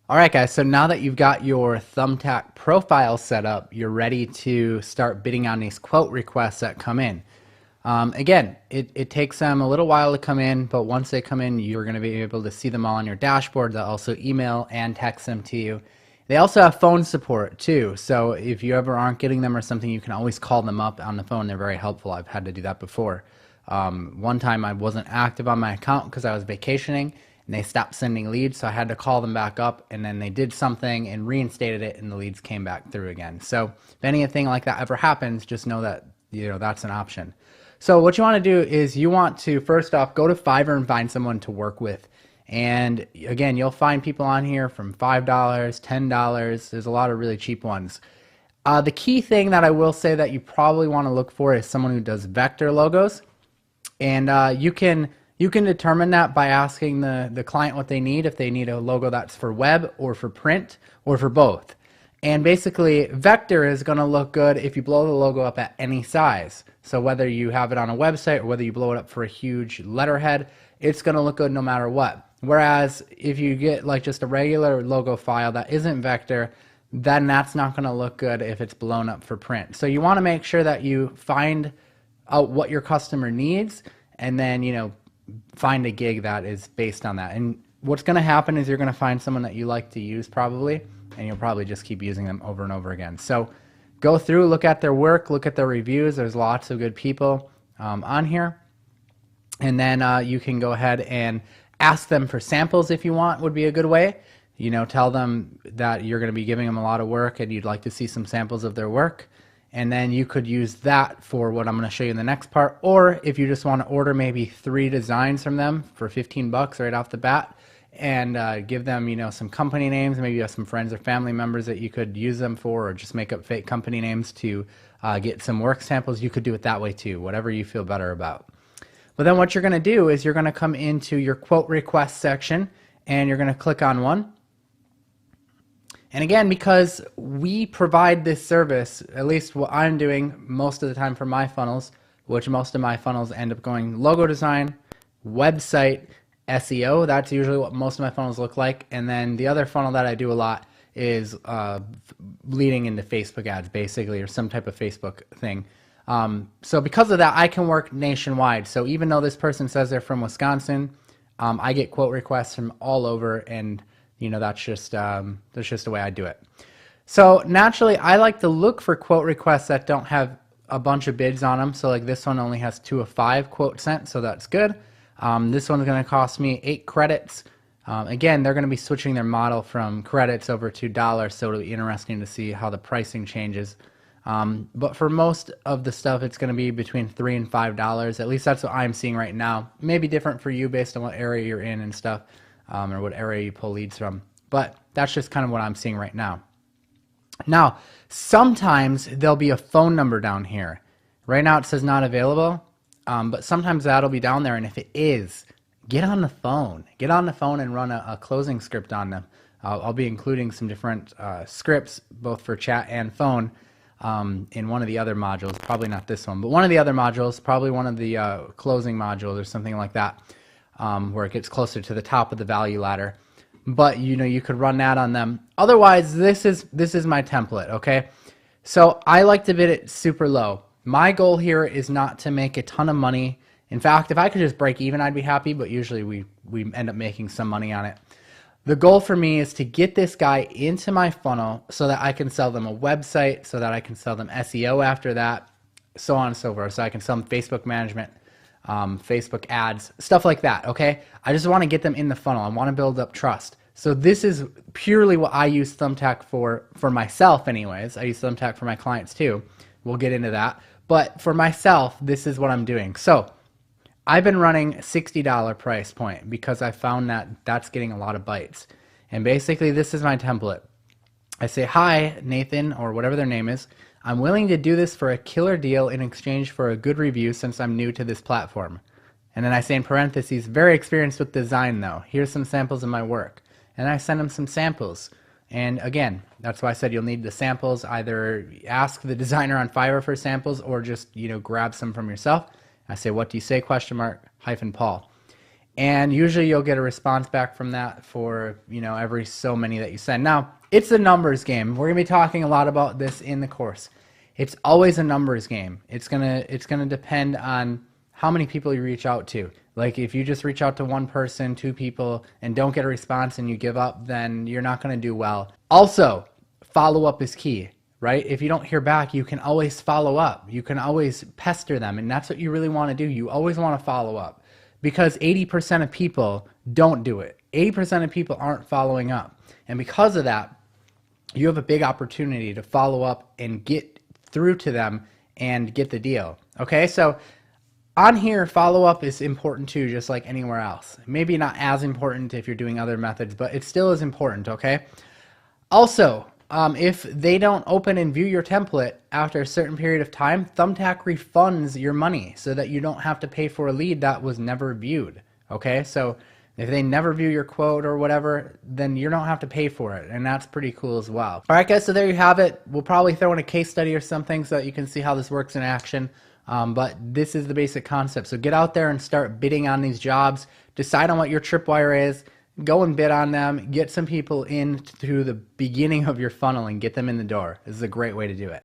All right, guys, so now that you've got your Thumbtack profile set up, you're ready to start bidding on these quote requests that come in. Again, it takes them a little while to come in, but once they come in, you're going to be able to see them all on your dashboard. They'll also email and text them to you. They also have phone support too, so if you ever aren't getting them or something, you can always call them up on the phone. They're very helpful. I've had to do that before. One time I wasn't active on my account because I was vacationing, and they stopped sending leads, so I had to call them back up, and then they did something and reinstated it, and the leads came back through again. So if anything like that ever happens, just know that that's an option. So what you want to do is you want to first off go to Fiverr and find someone to work with. And again, you'll find people on here from $5, $10. There's a lot of really cheap ones. The key thing that I will say that you probably want to look for is someone who does vector logos. And you can determine that by asking the client what they need, if they need a logo that's for web or for print or for both. And basically, vector is going to look good if you blow the logo up at any size. So whether you have it on a website or whether you blow it up for a huge letterhead, it's going to look good no matter what. Whereas if you get like just a regular logo file that isn't vector, then that's not going to look good if it's blown up for print. So you want to make sure that you find out what your customer needs, and then find a gig that is based on that. And what's going to happen is you're going to find someone that you like to use probably, and you'll probably just keep using them over and over again. So go through, look at their work, look at their reviews. There's lots of good people on here. And then you can go ahead and ask them for samples if you want, would be a good way. Tell them that you're going to be giving them a lot of work and you'd like to see some samples of their work. And then you could use that for what I'm going to show you in the next part. Or if you just want to order maybe 3 designs from them for 15 bucks right off the bat, and give them some company names. Maybe you have some friends or family members that you could use them for, or just make up fake company names to get some work samples. You could do it that way too, whatever you feel better about. But then what you're going to do is you're going to come into your quote request section, and you're going to click on one. And again, because we provide this service, at least what I'm doing most of the time for my funnels, which most of my funnels end up going logo design, website, SEO. That's usually what most of my funnels look like. And then the other funnel that I do a lot is leading into Facebook ads, basically, or some type of Facebook thing. So because of that, I can work nationwide. So even though this person says they're from Wisconsin, I get quote requests from all over, and that's just the way I do it. So naturally, I like to look for quote requests that don't have a bunch of bids on them. So like this one only has 2 of 5 quotes sent, so that's good. This one's going to cost me 8 credits. Again, they're going to be switching their model from credits over to dollars, so it'll be interesting to see how the pricing changes. But for most of the stuff, it's going to be between $3 and $5. At least that's what I'm seeing right now. Maybe different for you based on what area you're in and stuff, or what area you pull leads from. But that's just kind of what I'm seeing right now. Now, sometimes there'll be a phone number down here. Right now it says not available. But sometimes that'll be down there, and if it is, get on the phone. Get on the phone and run a closing script on them. I'll be including some different scripts, both for chat and phone, in one of the other modules. Probably not this one, but one of the other modules, probably one of the closing modules or something like that, where it gets closer to the top of the value ladder. But you could run that on them. Otherwise, this is my template, okay? So I like to bid it super low. My goal here is not to make a ton of money. In fact, if I could just break even, I'd be happy, but usually we end up making some money on it. The goal for me is to get this guy into my funnel so that I can sell them a website, so that I can sell them SEO after that, so on and so forth. So I can sell them Facebook management, Facebook ads, stuff like that, okay? I just want to get them in the funnel. I want to build up trust. So this is purely what I use Thumbtack for myself anyways. I use Thumbtack for my clients too. We'll get into that. But for myself, this is what I'm doing. So I've been running $60 price point because I found that that's getting a lot of bites. And basically, this is my template. I say, hi, Nathan, or whatever their name is. I'm willing to do this for a killer deal in exchange for a good review since I'm new to this platform. And then I say in parentheses, very experienced with design though. Here's some samples of my work. And I send them some samples. And again, that's why I said you'll need the samples. Either ask the designer on Fiverr for samples, or just grab some from yourself. I say, what do you say? ? -Paul. And usually you'll get a response back from that for, every so many that you send. Now, it's a numbers game. We're going to be talking a lot about this in the course. It's always a numbers game. It's going to depend on how many people you reach out to. Like if you just reach out to one person, two people, and don't get a response and you give up, then you're not going to do well. Also, follow up is key, right? If you don't hear back, you can always follow up. You can always pester them, and that's what you really want to do. You always want to follow up, because 80% of people don't do it. 80% of people aren't following up. And because of that, you have a big opportunity to follow up and get through to them and get the deal. Okay, so on here, follow-up is important too, just like anywhere else. Maybe not as important if you're doing other methods, but it still is important, okay? Also, if they don't open and view your template after a certain period of time, Thumbtack refunds your money so that you don't have to pay for a lead that was never viewed, okay? So if they never view your quote or whatever, then you don't have to pay for it, and that's pretty cool as well. All right, guys, so there you have it. We'll probably throw in a case study or something so that you can see how this works in action. But this is the basic concept. So get out there and start bidding on these jobs. Decide on what your tripwire is. Go and bid on them. Get some people in through the beginning of your funnel and get them in the door. This is a great way to do it.